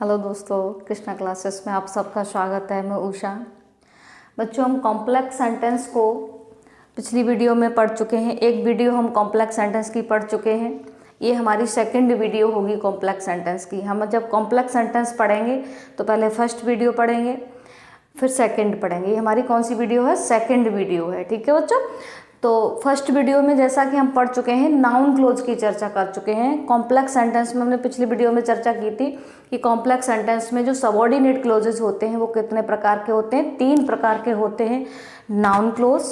Hello दोस्तों, Krishna classes में आप सबका स्वागत है। मैं उषा। बच्चों, हम कॉम्प्लेक्स सेंटेंस को पिछली वीडियो में पढ़ चुके हैं। एक वीडियो हम कॉम्प्लेक्स सेंटेंस की पढ़ चुके हैं। ये हमारी सेकंड वीडियो होगी कॉम्प्लेक्स सेंटेंस की। हम जब कॉम्प्लेक्स सेंटेंस पढ़ेंगे तो पहले फर्स्ट वीडियो पढ़ेंगे, फिर सेकंड पढ़ेंगे। ये हमारी कौन सी वीडियो है? सेकंड वीडियो है। ठीक है बच्चों। तो फर्स्ट वीडियो में जैसा कि हम पढ़ चुके हैं, नाउन क्लोज की चर्चा कर चुके हैं। कॉम्प्लेक्स सेंटेंस में हमने पिछली वीडियो में चर्चा की थी कि कॉम्प्लेक्स सेंटेंस में जो सबऑर्डिनेट क्लोजेस होते हैं वो कितने प्रकार के होते हैं? 3 प्रकार के होते हैं। नाउन क्लोज,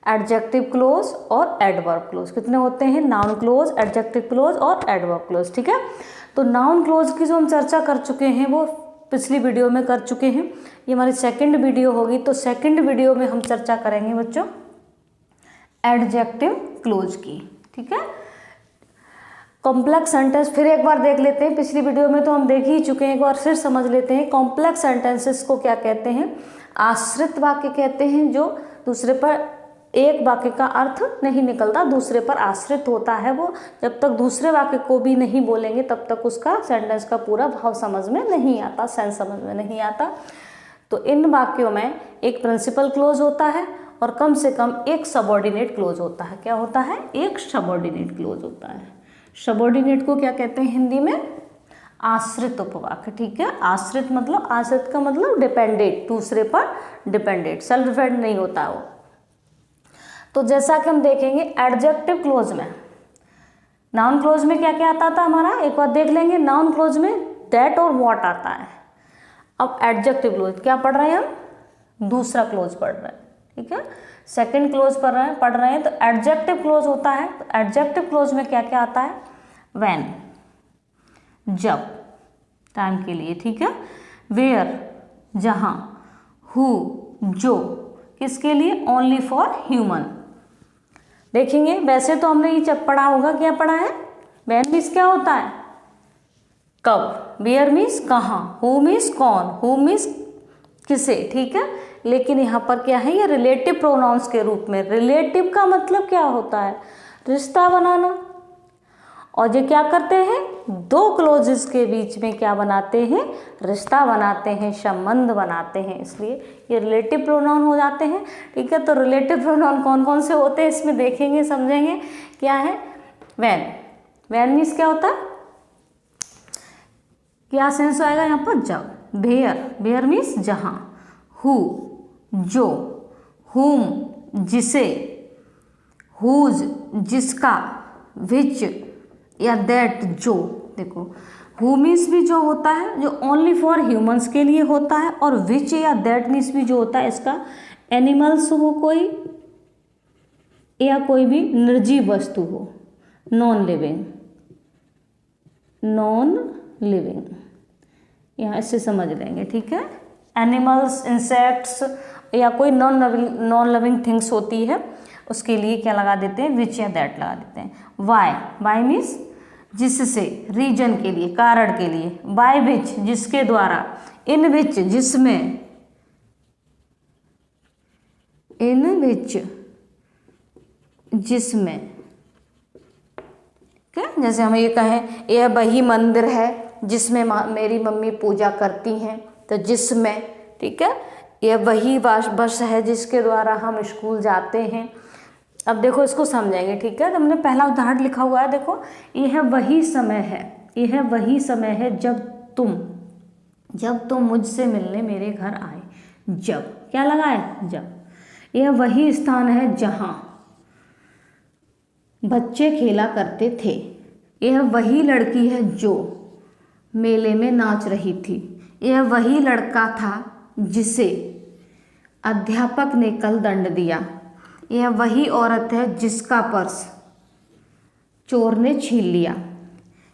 एडजेक्टिव क्लोज और एडवर्ब क्लोज। कितने होते हैं? नाउन क्लोज, एडजेक्टिव क्लोज और एडवर्ब क्लोज। ठीक है। तो नाउन क्लोज की जो हम चर्चा कर चुके हैं वो पिछली वीडियो में कर चुके हैं। ये हमारी सेकंड वीडियो होगी। तो सेकंड वीडियो में हम चर्चा करेंगे बच्चों एडजेक्टिव क्लोज की। ठीक है। कॉम्प्लेक्स सेंटेंस फिर एक बार देख लेते हैं। पिछली वीडियो में तो हम देख ही चुके हैं, एक बार फिर समझ लेते हैं। कॉम्प्लेक्स सेंटेंसेस को क्या कहते हैं? आश्रित वाक्य कहते हैं, जो दूसरे पर एक वाक्य का अर्थ नहीं निकलता, दूसरे पर आश्रित होता है। वो जब तक दूसरे वाक्य को भी नहीं बोलेंगे तब तक उसका सेंटेंस का पूरा भाव समझ में नहीं आता, सेंस समझ में नहीं आता। तो इन वाक्यों में एक प्रिंसिपल क्लोज होता है और कम से कम एक सबऑर्डिनेट क्लोज होता है। क्या होता है? एक सबऑर्डिनेट क्लोज होता है। सबऑर्डिनेट को क्या कहते हैं हिंदी में? आश्रित उपवाक्य। ठीक है। आश्रित मतलब, आश्रित का मतलब डिपेंडेंट, दूसरे पर डिपेंडेंट, सेल्फ डिपेंडेंट नहीं होता है वो। तो जैसा कि हम देखेंगे एडजेक्टिव क्लोज में, नाउन क्लोज में क्या क्या आता था हमारा, एक बार देख लेंगे। नाउन क्लोज में दैट और व्हाट आता है। अब एडजेक्टिव क्लोज क्या पढ़ रहे हैं हम? दूसरा क्लोज पढ़ रहे हैं। ठीक है। सेकंड क्लोज पढ़ रहे हैं। तो एडजेक्टिव क्लोज होता है। तो एडजेक्टिव क्लोज में क्या क्या आता है? व्हेन, जब, टाइम के लिए। ठीक है। वेयर, जहां। हु, जो, किसके लिए? Only for human. देखेंगे वैसे तो हमने ये जब पढ़ा होगा, क्या पढ़ा है? व्हेन मीन्स क्या होता है? कब। वेयर मीन्स कहाँ। हु मीन्स कौन। हु मीन्स किसे। ठीक है। लेकिन यहाँ पर क्या है? ये रिलेटिव प्रोनाउंस के रूप में। रिलेटिव का मतलब क्या होता है? रिश्ता बनाना। और ये क्या करते हैं? दो क्लोजेस के बीच में क्या बनाते हैं? रिश्ता बनाते हैं, संबंध बनाते हैं, इसलिए ये रिलेटिव प्रोनाउन हो जाते हैं। ठीक है। तो रिलेटिव प्रोनाउन कौन कौन से होते हैं इसमें देखेंगे, समझेंगे। क्या है? व्हेन। व्हेन मीन्स क्या होता है? क्या सेंस आएगा यहाँ पर? जब। वेयर, वेयर मीन्स जहां। हु, जो। हुम, जिसे। हुज, जिसका। विच या दैट, जो। देखो, हु मीन्स भी जो होता है जो ओनली फॉर ह्यूमंस के लिए होता है, और विच या दैट मीन्स भी जो होता है इसका एनिमल्स हो कोई, या कोई भी निर्जीव वस्तु हो, नॉन लिविंग। नॉन लिविंग यहाँ इससे समझ लेंगे। ठीक है। एनिमल्स, इंसेक्ट्स या कोई नॉन लिविंग थिंग्स होती है, उसके लिए क्या लगा देते हैं? विच या दैट लगा देते हैं। वाई, वाई मीन्स जिससे, रीजन के लिए, कारण के लिए। बाय विच, जिसके द्वारा। इन विच, जिसमें। इन विच, जिसमें। क्या? जैसे हम ये कहें यह वही मंदिर है जिसमें मेरी मम्मी पूजा करती हैं, तो जिसमें। ठीक है। यह वही बस है जिसके द्वारा हम स्कूल जाते हैं। अब देखो इसको समझेंगे। ठीक है। तो हमने पहला उदाहरण लिखा हुआ है, देखो। यह वही समय है, यह वही समय है जब तुम मुझसे मिलने मेरे घर आए। जब, क्या लगा है? जब। यह वही स्थान है जहां बच्चे खेला करते थे। यह वही लड़की है जो मेले में नाच रही थी। यह वही लड़का था जिसे अध्यापक ने कल दंड दिया। यह वही औरत है जिसका पर्स चोर ने छीन लिया।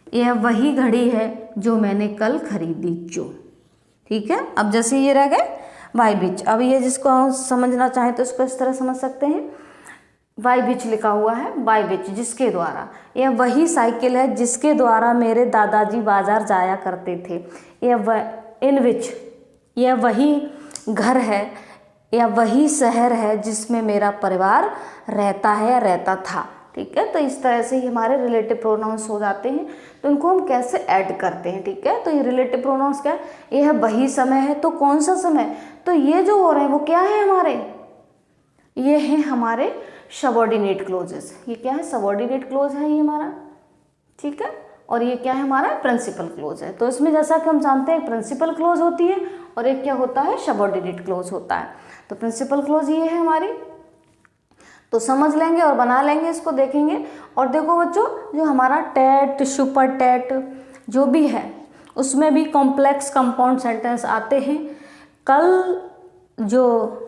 यह वही घड़ी है जो मैंने कल खरीदी, जो। ठीक है। अब जैसे ये रह गए बाय विच। अब ये जिसको हम समझना चाहें तो इसको इस तरह समझ सकते हैं। बाय विच लिखा हुआ है, बाय विच, जिसके द्वारा। यह वही साइकिल है जिसके द्वारा मेरे दादाजी बाजार जाया करते थे। इन विच, यह वही घर है या वही शहर है जिसमें मेरा परिवार रहता है या रहता था। ठीक है। तो इस तरह से ही हमारे रिलेटिव प्रोनाउंस हो जाते हैं। तो इनको हम कैसे ऐड करते हैं, ठीक है। तो ये रिलेटिव प्रोनाउंस क्या है, ये है वही समय है। तो कौन सा समय, तो ये जो हो रहे हैं वो क्या है हमारे, ये है हमारे सबऑर्डिनेट क्लोजेस। ये क्या है, सबऑर्डिनेट क्लोज है ये हमारा, ठीक है। और ये क्या है हमारा, प्रिंसिपल क्लोज है। तो इसमें जैसा कि हम जानते हैं प्रिंसिपल क्लोज होती है और एक क्या होता है, सबऑर्डिनेट क्लोज होता है। तो प्रिंसिपल क्लोज ये है हमारी, तो समझ लेंगे और बना लेंगे, इसको देखेंगे। और देखो बच्चों, जो हमारा टेट, सुपर टेट जो भी है उसमें भी कॉम्प्लेक्स कंपाउंड सेंटेंस आते हैं। कल जो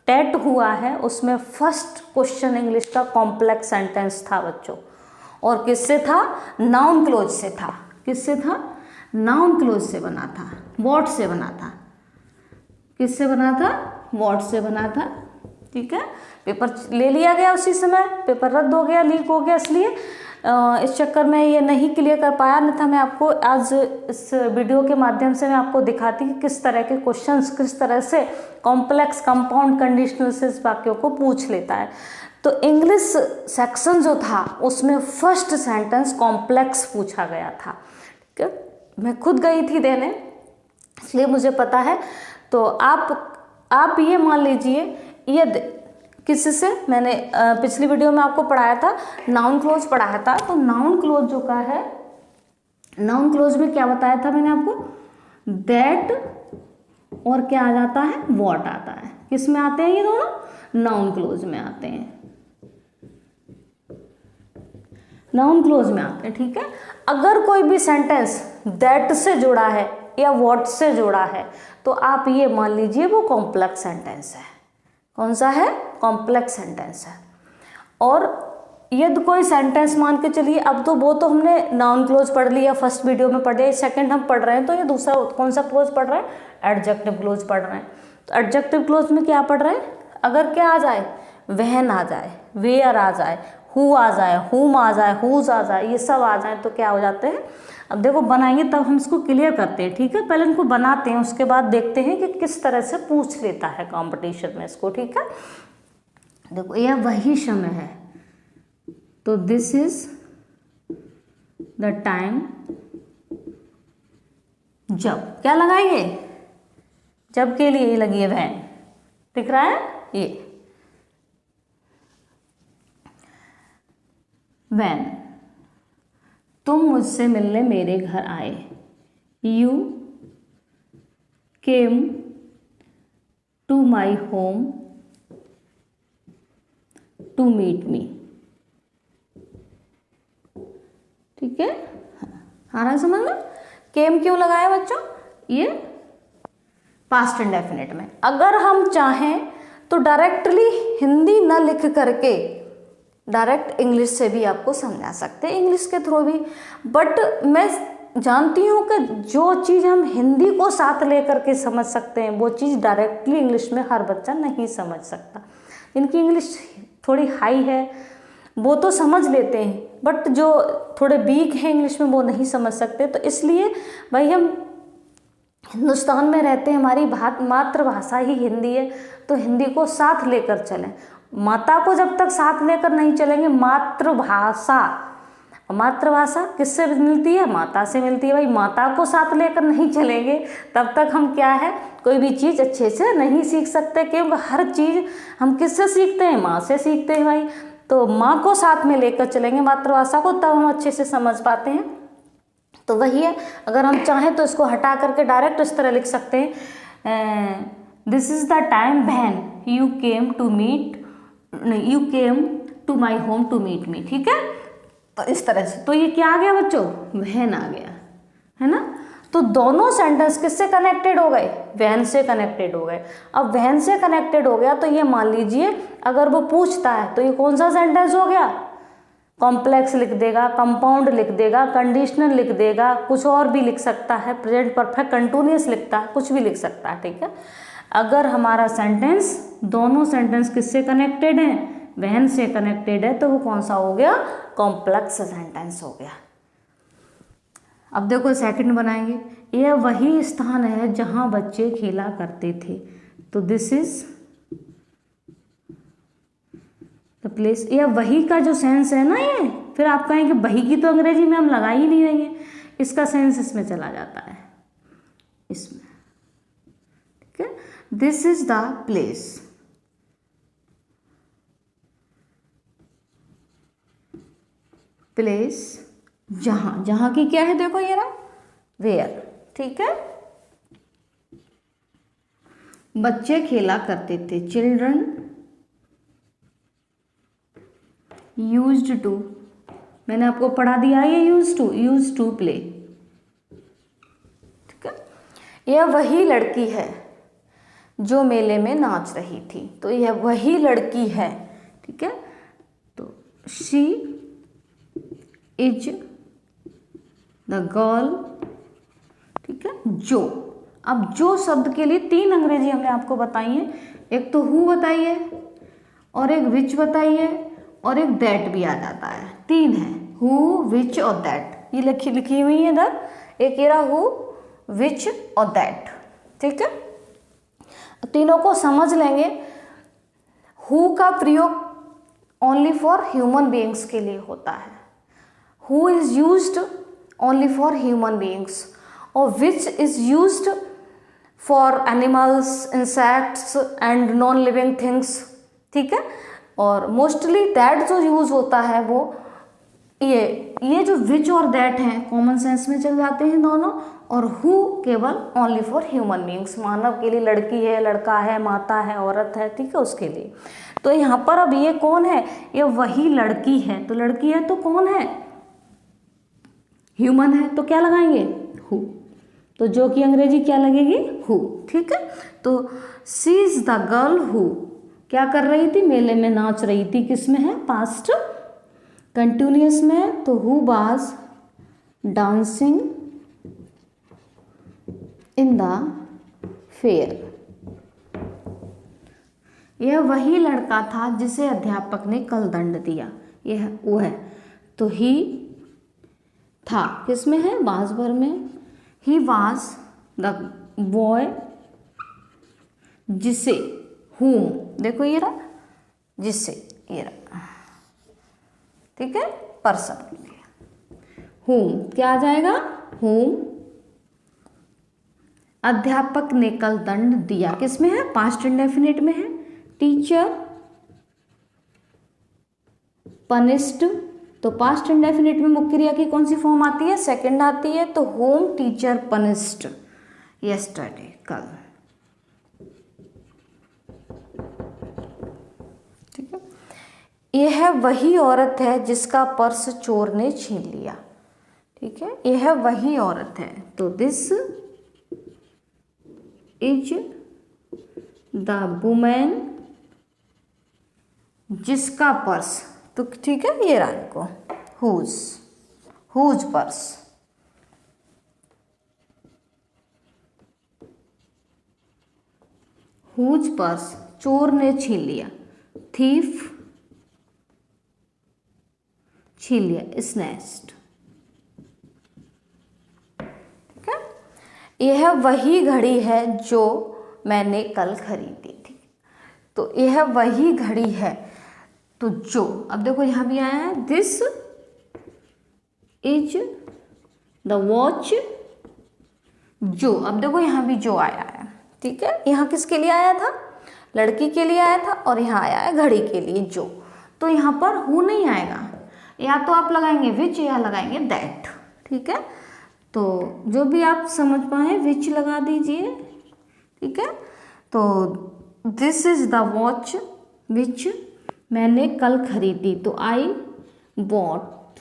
टेट हुआ है उसमें फर्स्ट क्वेश्चन इंग्लिश का कॉम्प्लेक्स सेंटेंस था बच्चों, और किससे था, नाउन क्लोज से था। किससे था, नाउन क्लोज से बना था, व्हाट से बना था, किससे बना था, व्हाट से बना था, ठीक है। पेपर ले लिया गया उसी समय, पेपर रद्द हो गया, लीक हो गया, इसलिए इस चक्कर में ये नहीं क्लियर कर पाया। नहीं था मैं आपको आज इस वीडियो के माध्यम से मैं आपको दिखाती कि किस तरह के क्वेश्चंस, किस तरह से कॉम्प्लेक्स कंपाउंड कंडीशनल से इस वाक्यों को पूछ लेता है। तो इंग्लिश सेक्शन जो था उसमें फर्स्ट सेंटेंस कॉम्प्लेक्स पूछा गया था, ठीक है। मैं खुद गई थी देने, इसलिए मुझे पता है। तो आप ये मान लीजिए, ये किससे मैंने पिछली वीडियो में आपको पढ़ाया था, नाउन क्लोज पढ़ाया था। तो नाउन क्लोज जो का है, नाउन क्लोज में क्या बताया था मैंने आपको, दैट और क्या आ जाता है, व्हाट आता है। किस में आते हैं ये दोनों, नाउन क्लोज में आते हैं, नाउन क्लोज में आते हैं, ठीक है। अगर कोई भी सेंटेंस दैट से जुड़ा है या व्हाट से जुड़ा है तो आप ये मान लीजिए वो कॉम्प्लेक्स सेंटेंस है। कौन सा है, कॉम्प्लेक्स सेंटेंस है। और यदि कोई सेंटेंस मान के चलिए, अब तो वो तो हमने नाउन क्लोज पढ़ लिया, फर्स्ट वीडियो में पढ़ लिया, सेकंड हम पढ़ रहे हैं, तो ये दूसरा कौन सा क्लोज पढ़ रहे हैं, एडजेक्टिव क्लोज पढ़ रहे हैं। तो एडजेक्टिव क्लोज में क्या पढ़ रहे हैं, अगर क्या आ जाए, व्हेन आ जाए, वेयर आ जाए, हु आ जाए, हुम आ जाए, हुज आ जाए, ये सब आ जाए तो क्या हो जाते हैं। अब देखो बनाएंगे तब हम इसको क्लियर करते हैं, ठीक है। पहले इनको बनाते हैं, उसके बाद देखते हैं कि किस तरह से पूछ लेता है कंपटीशन में इसको, ठीक है। देखो यह वही समय है, तो दिस इज द टाइम, जब क्या लगाएंगे, जब के लिए ये लगी है वैन, दिख रहा है ये, वैन तुम मुझसे मिलने मेरे घर आए, you came to my home to meet me, ठीक है। आ रहा है समझ में, केम क्यों लगाया बच्चों, ये पास्ट इंडेफिनिट में। अगर हम चाहें तो डायरेक्टली हिंदी न लिख करके डायरेक्ट इंग्लिश से भी आपको समझा सकते हैं, इंग्लिश के थ्रू भी। बट मैं जानती हूँ कि जो चीज़ हम हिंदी को साथ लेकर के समझ सकते हैं वो चीज़ डायरेक्टली इंग्लिश में हर बच्चा नहीं समझ सकता। जिनकी इंग्लिश थोड़ी हाई है वो तो समझ लेते हैं, बट जो थोड़े वीक हैं इंग्लिश में वो नहीं समझ सकते। तो इसलिए भाई हम हिंदुस्तान में रहते हैं, हमारी मातृभाषा ही हिंदी है, तो हिंदी को साथ लेकर चलें। माता को जब तक साथ लेकर नहीं चलेंगे, मातृभाषा किससे मिलती है, माता से मिलती है। भाई माता को साथ लेकर नहीं चलेंगे तब तक हम क्या है, कोई भी चीज़ अच्छे से नहीं सीख सकते, क्योंकि हर चीज़ हम किससे सीखते हैं, माँ से सीखते हैं भाई। तो माँ को साथ में लेकर चलेंगे मातृभाषा को, तब हम अच्छे से समझ पाते हैं। तो वही है, अगर हम चाहें तो इसको हटा करके डायरेक्ट इस तरह लिख सकते हैं, this is the time when you came to meet, you came to my home to meet me, ठीक है। तो इस तरह से, तो ये क्या आ गया बच्चों, व्हेन आ गया, है ना। तो दोनों सेंटेंस किससे कनेक्टेड हो गए, व्हेन से कनेक्टेड हो गए। अब व्हेन से कनेक्टेड हो गया तो ये मान लीजिए अगर वो पूछता है तो ये कौन सा सेंटेंस हो गया, कॉम्प्लेक्स लिख देगा, कंपाउंड लिख देगा, कंडीशनल लिख देगा, कुछ और भी लिख सकता है, प्रेजेंट परफेक्ट कंटिन्यूअस लिखता है, कुछ भी लिख सकता है, ठीक है। अगर हमारा सेंटेंस, दोनों सेंटेंस किससे कनेक्टेड हैं, व्हेन से कनेक्टेड है, तो वो कौन सा हो गया, कॉम्प्लेक्स सेंटेंस हो गया। अब देखो सेकंड बनाएंगे, यह वही स्थान है जहां बच्चे खेला करते थे, तो दिस इज द प्लेस, या वही का जो सेंस है ना ये, फिर आप कहें कि वही की तो अंग्रेजी में हम लगा ही नहीं रहे हैं, इसका सेंस इसमें चला जाता है, इसमें, ठीक है। This is the place, place जहां, जहां की क्या है देखो ये ना, वेयर, ठीक है। बच्चे खेला करते थे, चिल्ड्रन यूज्ड टू, मैंने आपको पढ़ा दिया है ये यूज टू प्ले, ठीक है। यह वही लड़की है जो मेले में नाच रही थी, तो यह वही लड़की है, ठीक है। तो शी इज द गर्ल, ठीक है। जो, अब जो शब्द के लिए 3 अंग्रेजी हमने आपको बताई है, एक तो हु बताई है, और एक विच बताई है, और एक दैट भी आ जाता है, 3 है, हु, विच और दैट, ये लिखी हुई है इधर, एक ये रहा हु, विच और दैट, ठीक है। तीनों को समझ लेंगे। हु का प्रयोग ओनली फॉर ह्यूमन बीइंग्स के लिए होता है, who is used only for human beings, और which is used for animals, insects and non living things, ठीक है। और मोस्टली दैट जो यूज होता है वो ये जो विच और दैट हैं कॉमन सेंस में चल जाते हैं दोनों, और हु केवल ओनली फॉर ह्यूमन बीइंग्स, मानव के लिए, लड़की है, लड़का है, माता है, औरत है, ठीक है, उसके लिए। तो यहाँ पर अब ये कौन है, ये वही लड़की है, तो लड़की है तो कौन है, ह्यूमन है, तो क्या लगाएंगे, हु, तो जो कि अंग्रेजी क्या लगेगी, हु, ठीक है। तो she is the girl who क्या कर रही थी, मेले में नाच रही थी, किस में है, पास्ट कंटिन्यूअस में है, तो who was dancing in the fair, यह वही लड़का था जिसे अध्यापक ने कल दंड दिया, यह वो है, तो ही था, किस में है, बाजबर में, ही वाज द बॉय जिसे, whom, देखो ये रहा, जिससे, ये रहा, ठीक है, पर्सन, whom क्या आ जाएगा, whom अध्यापक ने कल दंड दिया, किसमें है, पास्ट इंडेफिनिट में है। टीचर पनिश्ड, तो पास्ट इंडेफिनिट में मुख्य क्रिया की कौन सी फॉर्म आती है, सेकंड आती है, तो होम टीचर पनिश्ड यस्टरडे, कल, ठीक है। यह वही औरत है जिसका पर्स चोर ने छीन लिया, ठीक है, यह वही औरत है, तो दिस इज द वुमेन जिसका पर्स, तो ठीक है, ये रहा इनको, हुज पर्स, हुज पर्स चोर ने छीन लिया, थीफ छीन लिया, स्नैच्ड, ठीक है। यह वही घड़ी है जो मैंने कल खरीदी थी, तो यह वही घड़ी है, तो जो, अब देखो यहां भी आया है, दिस इज द वॉच, जो, अब देखो यहां भी जो आया है, ठीक है। यहां किसके लिए आया था, लड़की के लिए आया था, और यहां आया है घड़ी के लिए, जो, तो यहां पर हु नहीं आएगा, या तो आप लगाएंगे विच या लगाएंगे दैट, ठीक है। तो जो भी आप समझ पाए विच लगा दीजिए, ठीक है। तो this is the watch which मैंने कल खरीदी, तो आई बॉट,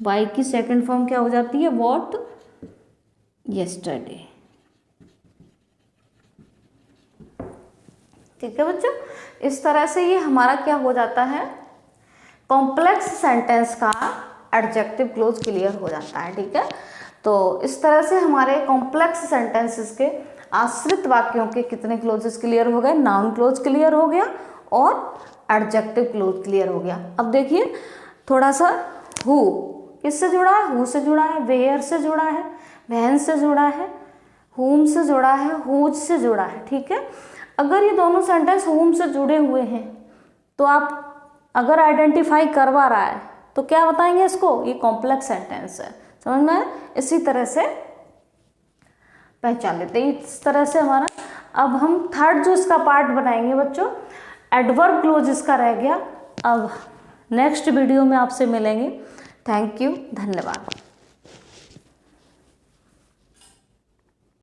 बाई की सेकंड फॉर्म क्या हो जाती है, वॉट यस्टरडे, ठीक है बच्चों। इस तरह से ये हमारा क्या हो जाता है, कॉम्प्लेक्स सेंटेंस का एडजेक्टिव क्लोज क्लियर हो जाता है, ठीक है। तो इस तरह से हमारे कॉम्प्लेक्स सेंटेंसेस के आश्रित वाक्यों के कितने क्लोजेस क्लियर हो गए, नाउन क्लोज क्लियर हो गया और एडजेक्टिव क्लोज क्लियर हो गया। अब देखिए थोड़ा सा, हु किससे जुड़ा है, हु से जुड़ा है, वेयर से जुड़ा है, वहन से जुड़ा है, हुम से जुड़ा है, हुज से जुड़ा है, ठीक है। अगर ये दोनों सेंटेंस हुम से जुड़े हुए हैं तो आप अगर आइडेंटिफाई करवा रहा है तो क्या बताएंगे इसको, ये कॉम्प्लेक्स सेंटेंस है। समझ में आया? इसी तरह से पहचान लेते हैं, इस तरह से हमारा। अब हम थर्ड जो इसका पार्ट बनाएंगे बच्चों, एडवर्ब क्लोज इसका रह गया। अब नेक्स्ट वीडियो में आपसे मिलेंगे। थैंक यू, धन्यवाद।